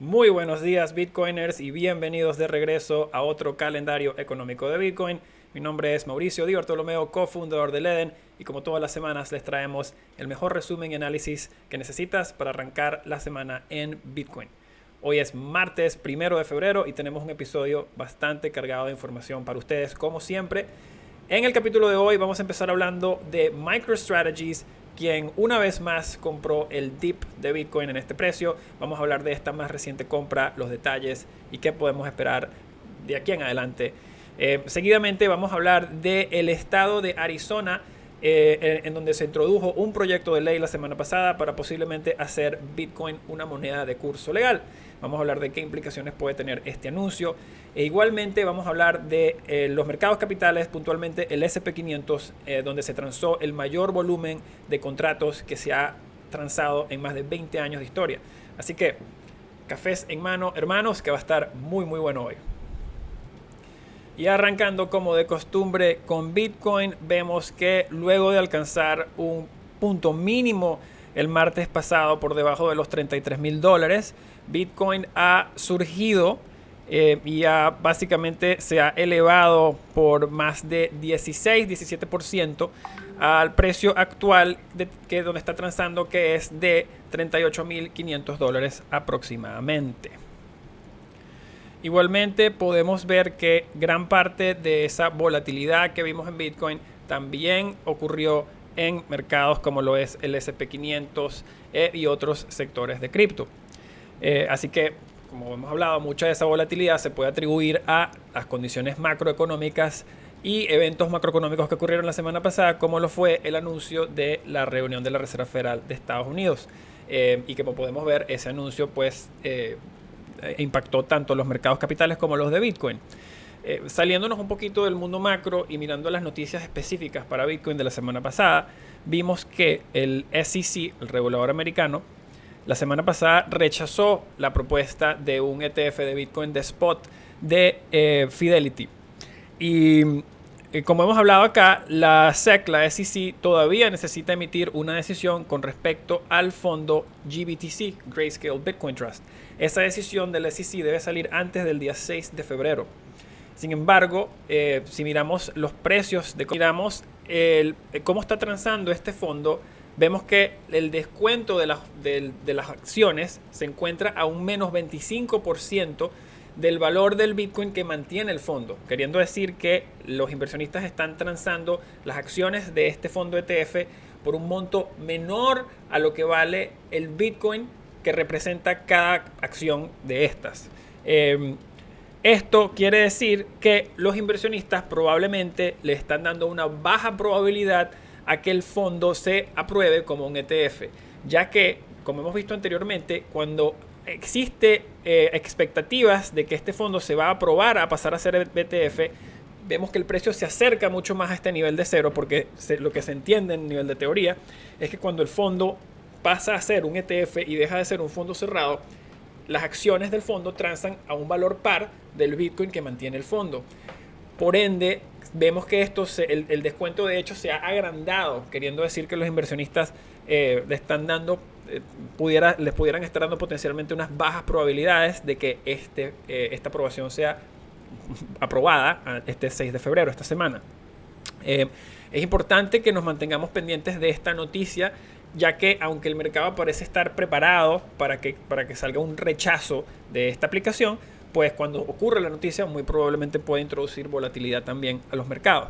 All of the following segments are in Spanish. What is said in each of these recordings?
Muy buenos días Bitcoiners y bienvenidos de regreso a otro calendario económico de Bitcoin. Mi nombre es Mauricio Di Bartolomeo, cofundador de Leden, y como todas las semanas les traemos el mejor resumen y análisis que necesitas para arrancar la semana en Bitcoin. Hoy es martes 1 de febrero y tenemos un episodio bastante cargado de información para ustedes como siempre. En el capítulo de hoy vamos a empezar hablando de MicroStrategies, quien una vez más compró el dip de Bitcoin en este precio. Vamos a hablar de esta más reciente compra, los detalles y qué podemos esperar de aquí en adelante. Seguidamente vamos a hablar del estado de Arizona, en donde se introdujo un proyecto de ley la semana pasada para posiblemente hacer Bitcoin una moneda de curso legal. Vamos a hablar de qué implicaciones puede tener este anuncio. E igualmente vamos a hablar de los mercados capitales, puntualmente el S&P 500, donde se transó el mayor volumen de contratos que se ha transado en más de 20 años de historia. Así que, cafés en mano, hermanos, que va a estar muy bueno hoy. Y arrancando como de costumbre con Bitcoin, vemos que luego de alcanzar un punto mínimo el martes pasado por debajo de los $33,000, Bitcoin ha surgido y básicamente se ha elevado por más de 16-17% al precio actual donde está transando, que es de $38,500 aproximadamente. Igualmente podemos ver que gran parte de esa volatilidad que vimos en Bitcoin también ocurrió en mercados como lo es el S&P 500 y otros sectores de cripto. Así que, como hemos hablado, mucha de esa volatilidad se puede atribuir a las condiciones macroeconómicas y eventos macroeconómicos que ocurrieron la semana pasada, como lo fue el anuncio de la reunión de la Reserva Federal de Estados Unidos. Y como podemos ver, ese anuncio impactó tanto los mercados capitales como los de Bitcoin. Saliéndonos un poquito del mundo macro y mirando las noticias específicas para Bitcoin de la semana pasada, vimos que el SEC, el regulador americano, la semana pasada rechazó la propuesta de un ETF de Bitcoin de spot de Fidelity. Y como hemos hablado acá, la SEC todavía necesita emitir una decisión con respecto al fondo GBTC, Grayscale Bitcoin Trust. Esa decisión del SEC debe salir antes del día 6 de febrero. Sin embargo, si miramos los precios, miramos cómo está transando este fondo, vemos que el descuento de las acciones se encuentra a un menos 25% del valor del Bitcoin que mantiene el fondo, queriendo decir que los inversionistas están transando las acciones de este fondo ETF por un monto menor a lo que vale el Bitcoin que representa cada acción de estas. Esto quiere decir que los inversionistas probablemente le están dando una baja probabilidad a que el fondo se apruebe como un ETF, ya que, como hemos visto anteriormente, cuando existe expectativas de que este fondo se va a aprobar a pasar a ser ETF, vemos que el precio se acerca mucho más a este nivel de cero, porque lo que se entiende en nivel de teoría es que cuando el fondo pasa a ser un ETF y deja de ser un fondo cerrado, las acciones del fondo transan a un valor par del Bitcoin que mantiene el fondo. Por ende, vemos que el descuento de hecho se ha agrandado, queriendo decir que los inversionistas le están dando, les pudieran estar dando potencialmente unas bajas probabilidades de que esta aprobación sea aprobada este 6 de febrero, esta semana. Es importante que nos mantengamos pendientes de esta noticia, ya que aunque el mercado parece estar preparado para que salga un rechazo de esta aplicación, pues cuando ocurre la noticia muy probablemente puede introducir volatilidad también a los mercados.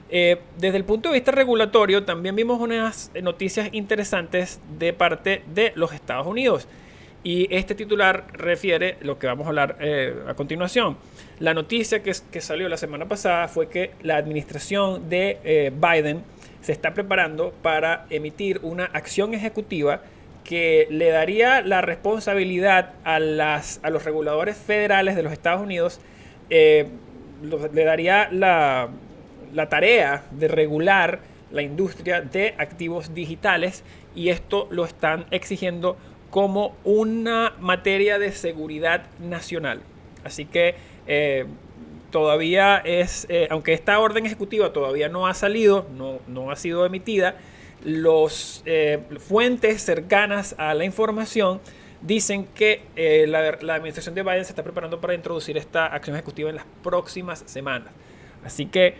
Desde el punto de vista regulatorio también vimos unas noticias interesantes de parte de los Estados Unidos. Y este titular refiere lo que vamos a hablar a continuación. La noticia que salió la semana pasada fue que la administración de Biden se está preparando para emitir una acción ejecutiva que le daría la responsabilidad a los reguladores federales de los Estados Unidos, le daría la tarea de regular la industria de activos digitales, y esto lo están exigiendo como una materia de seguridad nacional. Así que todavía aunque esta orden ejecutiva todavía no ha salido, no ha sido emitida, los fuentes cercanas a la información dicen que la administración de Biden se está preparando para introducir esta acción ejecutiva en las próximas semanas. Así que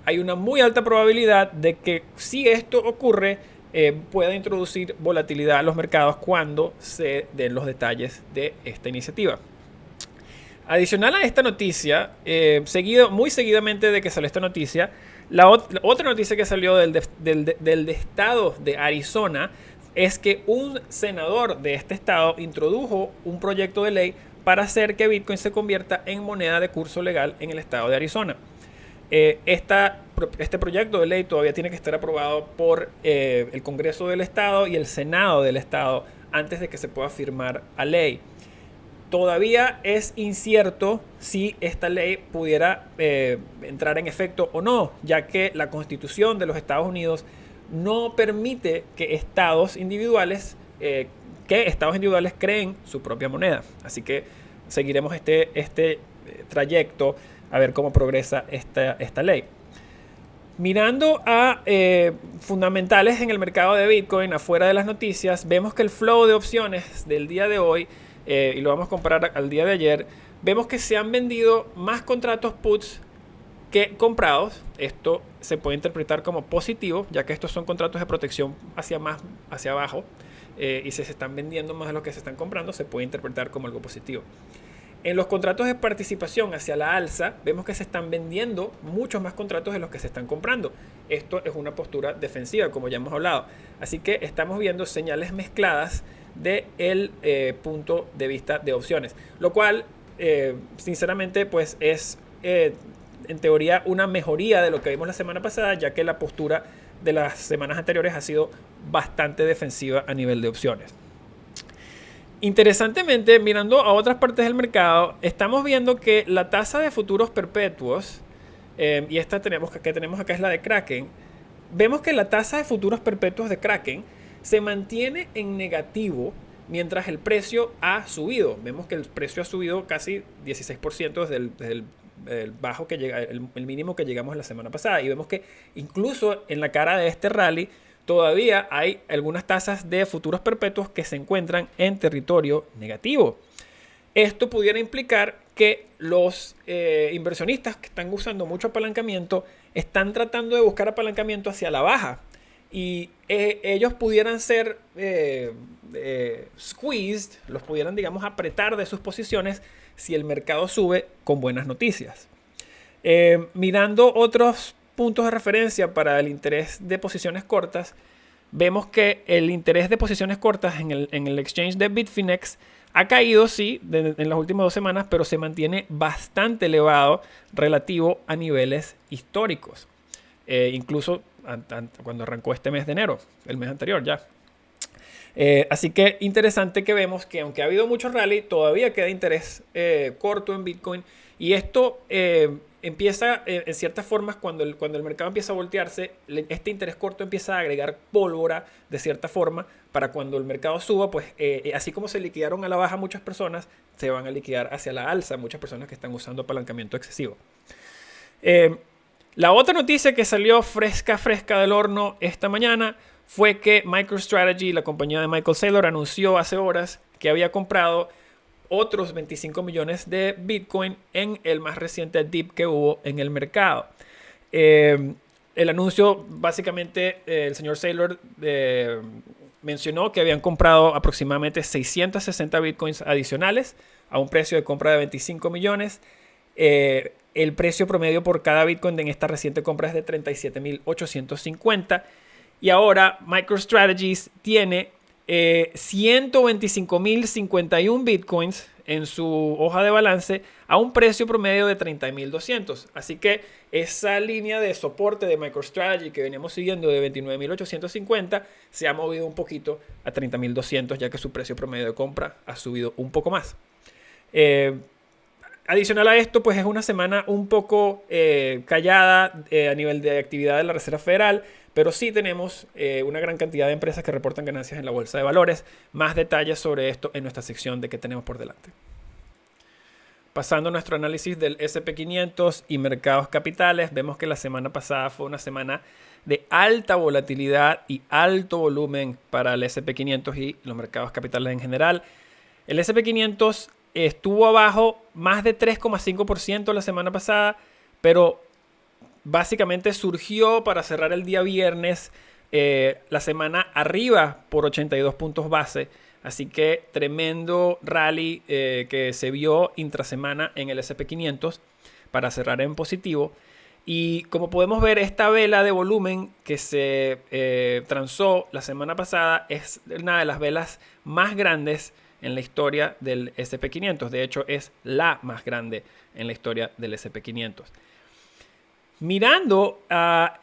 hay una muy alta probabilidad de que si esto ocurre, pueda introducir volatilidad a los mercados cuando se den los detalles de esta iniciativa. Adicional a esta noticia, muy seguidamente de que salió esta noticia, la otra noticia que salió del estado de Arizona es que un senador de este estado introdujo un proyecto de ley para hacer que Bitcoin se convierta en moneda de curso legal en el estado de Arizona. Este proyecto de ley todavía tiene que estar aprobado por el Congreso del Estado y el Senado del Estado antes de que se pueda firmar a ley. Todavía es incierto si esta ley pudiera entrar en efecto o no, ya que la Constitución de los Estados Unidos no permite que estados individuales creen su propia moneda. Así que seguiremos este trayecto a ver cómo progresa esta ley. Mirando a fundamentales en el mercado de Bitcoin, afuera de las noticias, vemos que el flow de opciones del día de hoy, y lo vamos a comparar al día de ayer, vemos que se han vendido más contratos puts que comprados. Esto se puede interpretar como positivo, ya que estos son contratos de protección hacia abajo, y si se están vendiendo más de lo que se están comprando, se puede interpretar como algo positivo. En los contratos de participación hacia la alza, vemos que se están vendiendo muchos más contratos de los que se están comprando. Esto es una postura defensiva, como ya hemos hablado. Así que estamos viendo señales mezcladas del punto de vista de opciones, lo cual, sinceramente, pues es en teoría una mejoría de lo que vimos la semana pasada, ya que la postura de las semanas anteriores ha sido bastante defensiva a nivel de opciones. Interesantemente, mirando a otras partes del mercado, estamos viendo que la tasa de futuros perpetuos, y esta que tenemos acá es la de Kraken, vemos que la tasa de futuros perpetuos de Kraken se mantiene en negativo mientras el precio ha subido. Vemos que el precio ha subido casi 16% desde el bajo que llega, el mínimo que llegamos la semana pasada, y vemos que incluso en la cara de este rally todavía hay algunas tasas de futuros perpetuos que se encuentran en territorio negativo. Esto pudiera implicar que los inversionistas que están usando mucho apalancamiento están tratando de buscar apalancamiento hacia la baja, y ellos pudieran ser squeezed, los pudieran, digamos, apretar de sus posiciones si el mercado sube con buenas noticias. Mirando otros puntos de referencia para el interés de posiciones cortas, vemos que el interés de posiciones cortas en el exchange de Bitfinex ha caído, sí, en las últimas 2 semanas, pero se mantiene bastante elevado relativo a niveles históricos. Incluso cuando arrancó este mes de enero, el mes anterior ya. Así que interesante que vemos que aunque ha habido mucho rally, todavía queda interés corto en Bitcoin, y esto empieza en ciertas formas cuando el mercado empieza a voltearse. Este interés corto empieza a agregar pólvora de cierta forma para cuando el mercado suba, pues así como se liquidaron a la baja muchas personas, se van a liquidar hacia la alza muchas personas que están usando apalancamiento excesivo. La otra noticia que salió fresca del horno esta mañana fue que MicroStrategy, la compañía de Michael Saylor, anunció hace horas que había comprado otros 25 millones de Bitcoin en el más reciente dip que hubo en el mercado. El anuncio, básicamente, el señor Saylor mencionó que habían comprado aproximadamente 660 Bitcoins adicionales a un precio de compra de 25 millones. El precio promedio por cada Bitcoin en esta reciente compra es de 37.850. Y ahora MicroStrategy tiene 125.051 Bitcoins en su hoja de balance a un precio promedio de 30.200. Así que esa línea de soporte de MicroStrategy que veníamos siguiendo de 29.850 se ha movido un poquito a 30.200, ya que su precio promedio de compra ha subido un poco más. Adicional a esto, pues es una semana un poco callada a nivel de actividad de la Reserva Federal, pero sí tenemos una gran cantidad de empresas que reportan ganancias en la bolsa de valores. Más detalles sobre esto en nuestra sección de qué tenemos por delante. Pasando a nuestro análisis del S&P 500 y mercados capitales, vemos que la semana pasada fue una semana de alta volatilidad y alto volumen para el S&P 500 y los mercados capitales en general. El S&P 500 estuvo abajo más de 3,5% la semana pasada, pero básicamente surgió para cerrar el día viernes la semana arriba por 82 puntos base. Así que tremendo rally que se vio intrasemana en el S&P 500 para cerrar en positivo. Y como podemos ver, esta vela de volumen que se transó la semana pasada es una de las velas más grandes en la historia del S&P 500. De hecho, es la más grande en la historia del S&P 500. Mirando a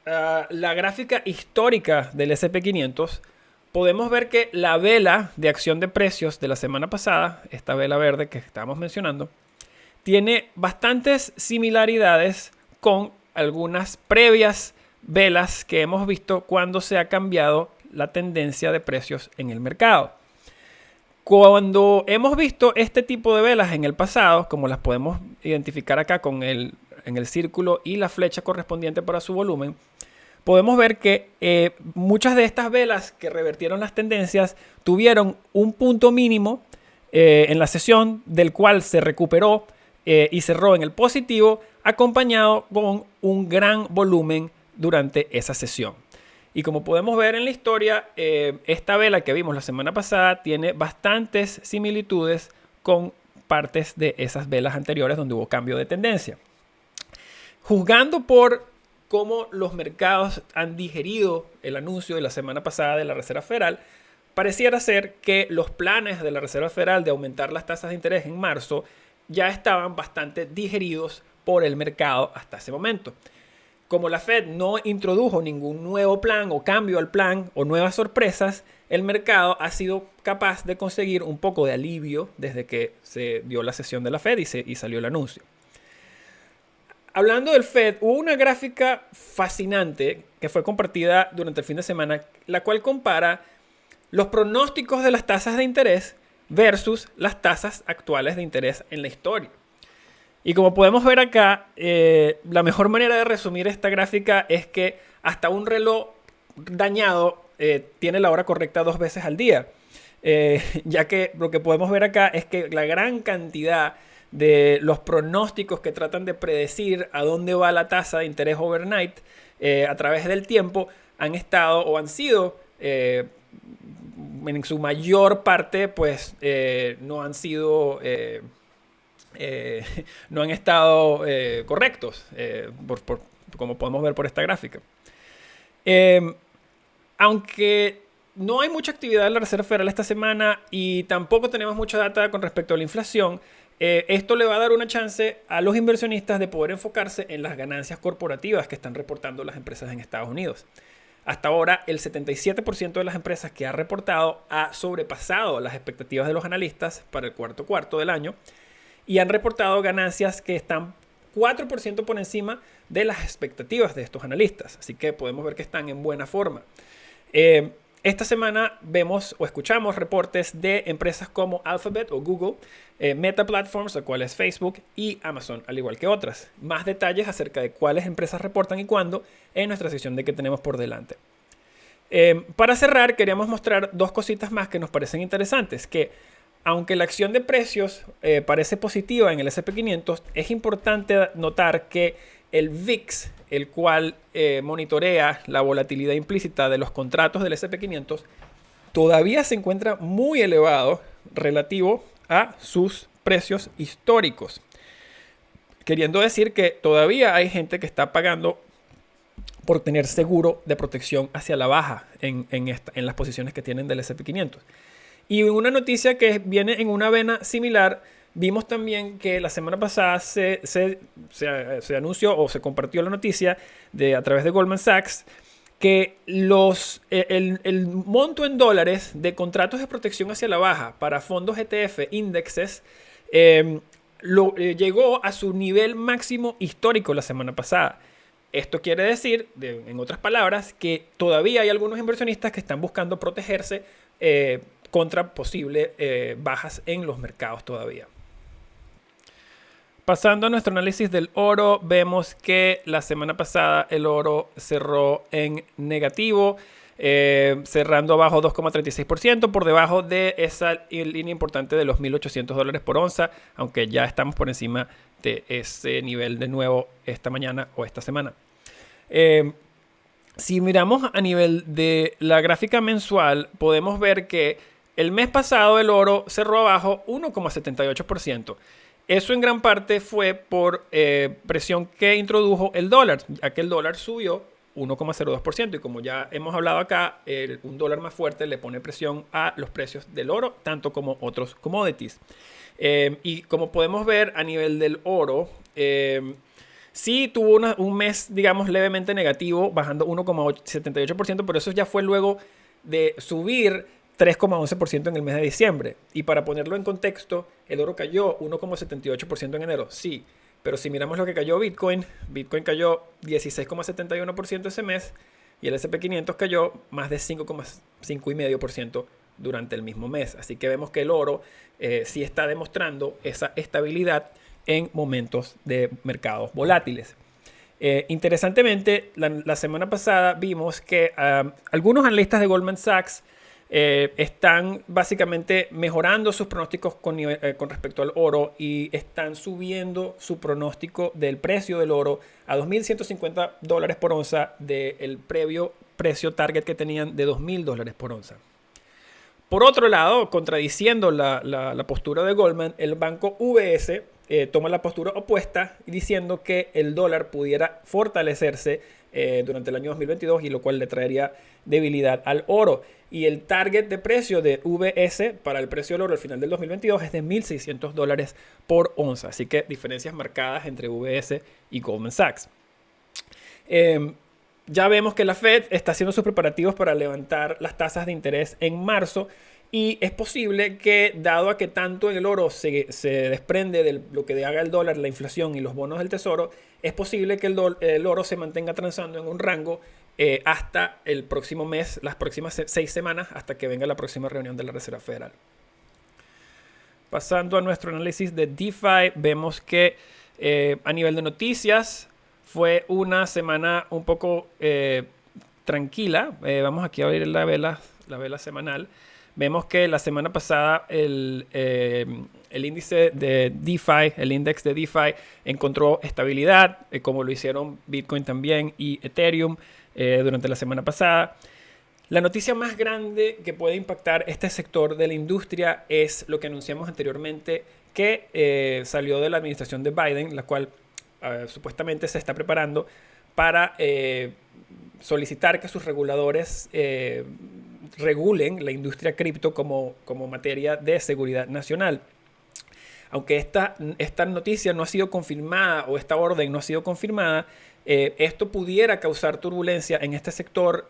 la gráfica histórica del S&P 500, podemos ver que la vela de acción de precios de la semana pasada, esta vela verde que estábamos mencionando, tiene bastantes similaridades con algunas previas velas que hemos visto cuando se ha cambiado la tendencia de precios en el mercado. Cuando hemos visto este tipo de velas en el pasado, como las podemos identificar acá en el círculo y la flecha correspondiente para su volumen, podemos ver que muchas de estas velas que revertieron las tendencias tuvieron un punto mínimo en la sesión, del cual se recuperó y cerró en el positivo, acompañado con un gran volumen durante esa sesión. Y como podemos ver en la historia, esta vela que vimos la semana pasada tiene bastantes similitudes con partes de esas velas anteriores donde hubo cambio de tendencia. Juzgando por cómo los mercados han digerido el anuncio de la semana pasada de la Reserva Federal, pareciera ser que los planes de la Reserva Federal de aumentar las tasas de interés en marzo ya estaban bastante digeridos por el mercado hasta ese momento. Como la Fed no introdujo ningún nuevo plan o cambio al plan o nuevas sorpresas, el mercado ha sido capaz de conseguir un poco de alivio desde que se dio la sesión de la Fed y salió el anuncio. Hablando del Fed, hubo una gráfica fascinante que fue compartida durante el fin de semana, la cual compara los pronósticos de las tasas de interés versus las tasas actuales de interés en la historia. Y como podemos ver acá, la mejor manera de resumir esta gráfica es que hasta un reloj dañado tiene la hora correcta 2 veces al día. Ya que lo que podemos ver acá es que la gran cantidad de los pronósticos que tratan de predecir a dónde va la tasa de interés overnight a través del tiempo han estado o han sido en su mayor parte pues no han sido no han estado correctos como podemos ver por esta gráfica. Aunque no hay mucha actividad en la Reserva Federal esta semana y tampoco tenemos mucha data con respecto a la inflación, esto le va a dar una chance a los inversionistas de poder enfocarse en las ganancias corporativas que están reportando las empresas en Estados Unidos. Hasta ahora, el 77% de las empresas que ha reportado ha sobrepasado las expectativas de los analistas para el cuarto del año y han reportado ganancias que están 4% por encima de las expectativas de estos analistas. Así que podemos ver que están en buena forma. Esta semana vemos o escuchamos reportes de empresas como Alphabet o Google, Meta Platforms, lo cual es Facebook, y Amazon, al igual que otras. Más detalles acerca de cuáles empresas reportan y cuándo en nuestra sección de que tenemos por delante. Para cerrar, queríamos mostrar 2 cositas más que nos parecen interesantes, que aunque la acción de precios parece positiva en el S&P 500, es importante notar que el VIX, el cual monitorea la volatilidad implícita de los contratos del S&P 500, todavía se encuentra muy elevado relativo a sus precios históricos. Queriendo decir que todavía hay gente que está pagando por tener seguro de protección hacia la baja en las posiciones que tienen del S&P 500. Y una noticia que viene en una vena similar, vimos también que la semana pasada se anunció o se compartió la noticia a través de Goldman Sachs que el monto en dólares de contratos de protección hacia la baja para fondos ETF índices llegó a su nivel máximo histórico la semana pasada. Esto quiere decir, en otras palabras, que todavía hay algunos inversionistas que están buscando protegerse contra posibles bajas en los mercados todavía. Pasando a nuestro análisis del oro, vemos que la semana pasada el oro cerró en negativo, cerrando abajo 2,36%, por debajo de esa línea importante de los $1.800 por onza, aunque ya estamos por encima de ese nivel de nuevo esta mañana o esta semana. Si miramos a nivel de la gráfica mensual, podemos ver que el mes pasado el oro cerró abajo 1,78%. Eso en gran parte fue por presión que introdujo el dólar, ya que el dólar subió 1,02%. Y como ya hemos hablado acá, un dólar más fuerte le pone presión a los precios del oro, tanto como otros commodities. Y como podemos ver a nivel del oro, sí tuvo un mes, digamos, levemente negativo, bajando 1,78%, pero eso ya fue luego de subir 3,11% en el mes de diciembre. Y para ponerlo en contexto, el oro cayó 1,78% en enero, sí. Pero si miramos lo que cayó Bitcoin cayó 16,71% ese mes y el S&P 500 cayó más de 5,5% durante el mismo mes. Así que vemos que el oro sí está demostrando esa estabilidad en momentos de mercados volátiles. Interesantemente, la semana pasada vimos que algunos analistas de Goldman Sachs están básicamente mejorando sus pronósticos con respecto al oro y están subiendo su pronóstico del precio del oro a $2.150 por onza del previo precio target que tenían de $2.000 por onza. Por otro lado, contradiciendo la postura de Goldman, el banco UBS toma la postura opuesta diciendo que el dólar pudiera fortalecerse durante el año 2022 y lo cual le traería debilidad al oro. Y el target de precio de UBS para el precio del oro al final del 2022 es de $1.600 por onza. Así que diferencias marcadas entre UBS y Goldman Sachs. Ya vemos que la Fed está haciendo sus preparativos para levantar las tasas de interés en marzo. Y es posible que, dado a que tanto en el oro se desprende de lo que haga el dólar, la inflación y los bonos del tesoro, es posible que el oro se mantenga transando en un rango hasta el próximo mes, las próximas 6 semanas, hasta que venga la próxima reunión de la Reserva Federal. Pasando a nuestro análisis de DeFi, vemos que a nivel de noticias fue una semana un poco tranquila. Vamos aquí a abrir la vela semanal. Vemos que la semana pasada el índice de DeFi, el index de DeFi, encontró estabilidad, como lo hicieron Bitcoin también y Ethereum durante la semana pasada. La noticia más grande que puede impactar este sector de la industria es lo que anunciamos anteriormente, que salió de la administración de Biden, la cual supuestamente se está preparando para solicitar que sus reguladores regulen la industria cripto como materia de seguridad nacional. Aunque esta noticia no ha sido confirmada o esta orden no ha sido confirmada, esto pudiera causar turbulencia en este sector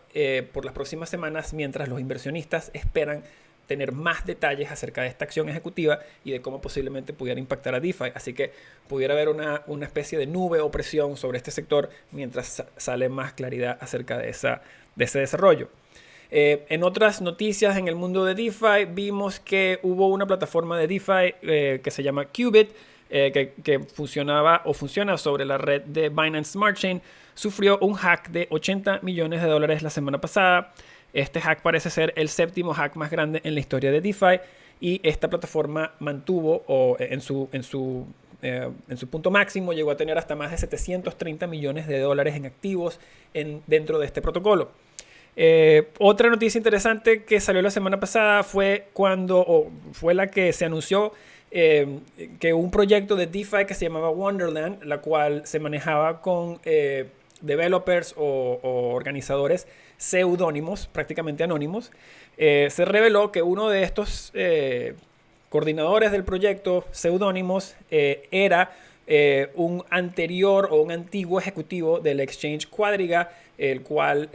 por las próximas semanas mientras los inversionistas esperan tener más detalles acerca de esta acción ejecutiva y de cómo posiblemente pudiera impactar a DeFi. Así que pudiera haber una especie de nube o presión sobre este sector mientras sale más claridad acerca de ese desarrollo. En otras noticias en el mundo de DeFi vimos que hubo una plataforma de DeFi que se llama Qubit, que funciona sobre la red de Binance Smart Chain. Sufrió un hack de $80 millones la semana pasada. Este hack parece ser el séptimo hack más grande en la historia de DeFi y esta plataforma mantuvo en su punto máximo, llegó a tener hasta más de $730 millones en activos dentro de este protocolo. Otra noticia interesante que salió la semana pasada fue la que se anunció que un proyecto de DeFi que se llamaba Wonderland, la cual se manejaba con developers o organizadores pseudónimos, prácticamente anónimos. Se reveló que uno de estos coordinadores del proyecto pseudónimos era un anterior o un antiguo ejecutivo del exchange Quadriga, el cual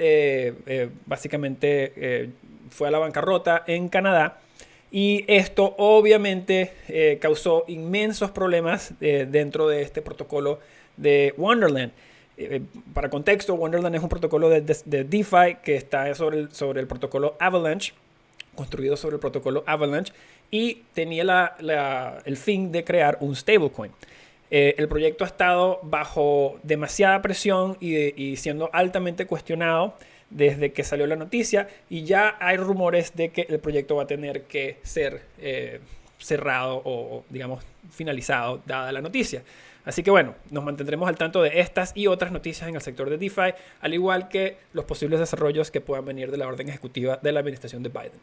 básicamente fue a la bancarrota en Canadá. Y esto obviamente causó inmensos problemas dentro de este protocolo de Wonderland. Para contexto, Wonderland es un protocolo de DeFi que está sobre el protocolo Avalanche, construido sobre el protocolo Avalanche, y tenía el fin de crear un stablecoin. El proyecto ha estado bajo demasiada presión y siendo altamente cuestionado desde que salió la noticia, y ya hay rumores de que el proyecto va a tener que ser cerrado o, digamos, finalizado dada la noticia. Así que bueno, nos mantendremos al tanto de estas y otras noticias en el sector de DeFi, al igual que los posibles desarrollos que puedan venir de la orden ejecutiva de la administración de Biden.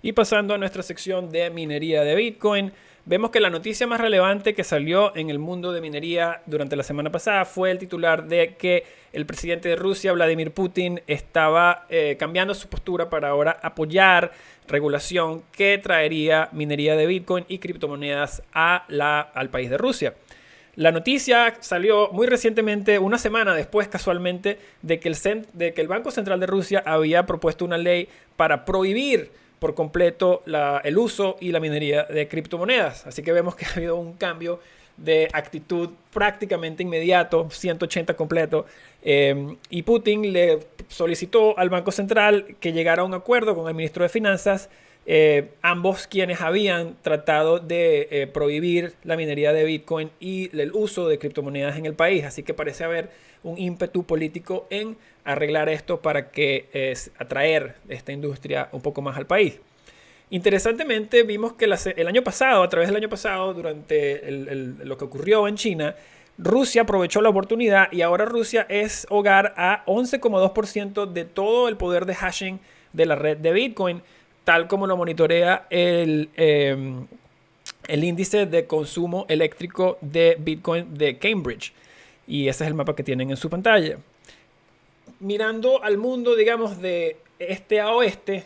Y pasando a nuestra sección de minería de Bitcoin, vemos que la noticia más relevante que salió en el mundo de minería durante la semana pasada fue el titular de que el presidente de Rusia, Vladimir Putin, estaba cambiando su postura para ahora apoyar regulación que traería minería de Bitcoin y criptomonedas al país de Rusia. La noticia salió muy recientemente, una semana después casualmente, de que el Banco Central de Rusia había propuesto una ley para prohibir por completo el uso y la minería de criptomonedas. Así que vemos que ha habido un cambio de actitud prácticamente inmediato, 180 completo. Y Putin le solicitó al Banco Central que llegara a un acuerdo con el ministro de Finanzas, ambos quienes habían tratado de prohibir la minería de Bitcoin y el uso de criptomonedas en el país. Así que parece haber un ímpetu político en arreglar esto para que atraer esta industria un poco más al país. Interesantemente, vimos que el año pasado, a través del año pasado, durante lo que ocurrió en China, Rusia aprovechó la oportunidad y ahora Rusia es hogar a 11,2% de todo el poder de hashing de la red de Bitcoin, tal como lo monitorea el índice de consumo eléctrico de Bitcoin de Cambridge. Y ese es el mapa que tienen en su pantalla. Mirando al mundo, digamos, de este a oeste,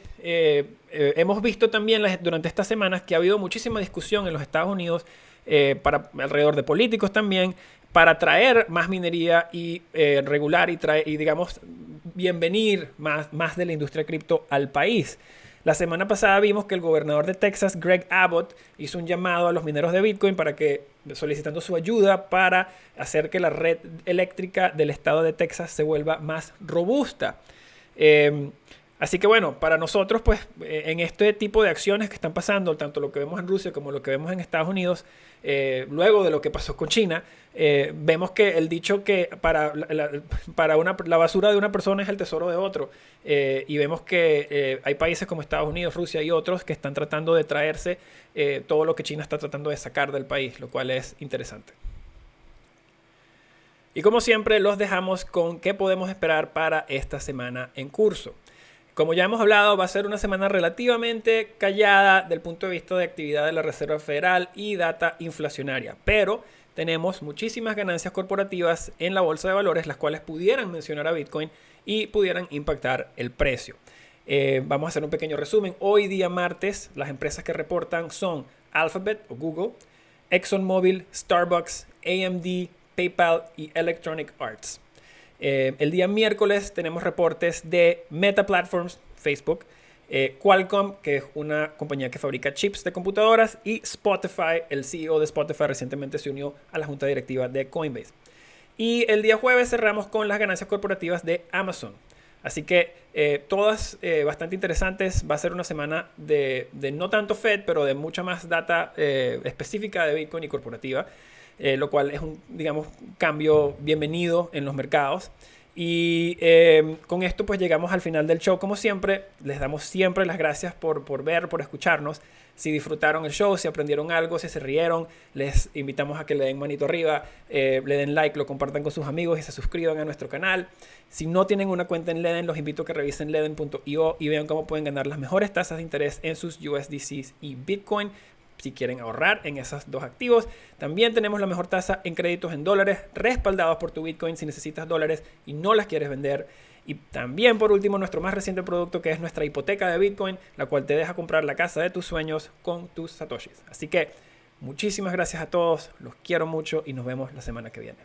hemos visto también durante estas semanas que ha habido muchísima discusión en los Estados Unidos alrededor de políticos también, para traer más minería y regular y digamos, bienvenir más de la industria cripto al país. La semana pasada vimos que el gobernador de Texas, Greg Abbott, hizo un llamado a los mineros de Bitcoin solicitando su ayuda para hacer que la red eléctrica del estado de Texas se vuelva más robusta. Así que bueno, para nosotros, pues, en este tipo de acciones que están pasando, tanto lo que vemos en Rusia como lo que vemos en Estados Unidos, luego de lo que pasó con China, vemos que el dicho que la basura de una persona es el tesoro de otro, y vemos que hay países como Estados Unidos, Rusia y otros que están tratando de traerse todo lo que China está tratando de sacar del país, lo cual es interesante. Y como siempre, los dejamos con qué podemos esperar para esta semana en curso. Como ya hemos hablado, va a ser una semana relativamente callada del punto de vista de actividad de la Reserva Federal y data inflacionaria, pero tenemos muchísimas ganancias corporativas en la bolsa de valores, las cuales pudieran mencionar a Bitcoin y pudieran impactar el precio. Vamos a hacer un pequeño resumen. Hoy día martes, las empresas que reportan son Alphabet o Google, ExxonMobil, Starbucks, AMD, PayPal y Electronic Arts. El día miércoles tenemos reportes de Meta Platforms, Facebook, Qualcomm, que es una compañía que fabrica chips de computadoras, y Spotify. El CEO de Spotify recientemente se unió a la junta directiva de Coinbase. Y el día jueves cerramos con las ganancias corporativas de Amazon. Así que todas bastante interesantes. Va a ser una semana de no tanto Fed, pero de mucha más data específica de Bitcoin y corporativa. Lo cual es un, digamos, cambio bienvenido en los mercados. Y con esto pues llegamos al final del show. Como siempre, les damos siempre las gracias por ver, por escucharnos. Si disfrutaron el show, si aprendieron algo, si se rieron, les invitamos a que le den manito arriba, le den like, lo compartan con sus amigos y se suscriban a nuestro canal. Si no tienen una cuenta en Ledn, los invito a que revisen ledn.io y vean cómo pueden ganar las mejores tasas de interés en sus USDCs y Bitcoin, si quieren ahorrar en esos dos activos. También tenemos la mejor tasa en créditos en dólares respaldados por tu Bitcoin si necesitas dólares y no las quieres vender. Y también, por último, nuestro más reciente producto, que es nuestra hipoteca de Bitcoin, la cual te deja comprar la casa de tus sueños con tus satoshis. Así que muchísimas gracias a todos, los quiero mucho y nos vemos la semana que viene.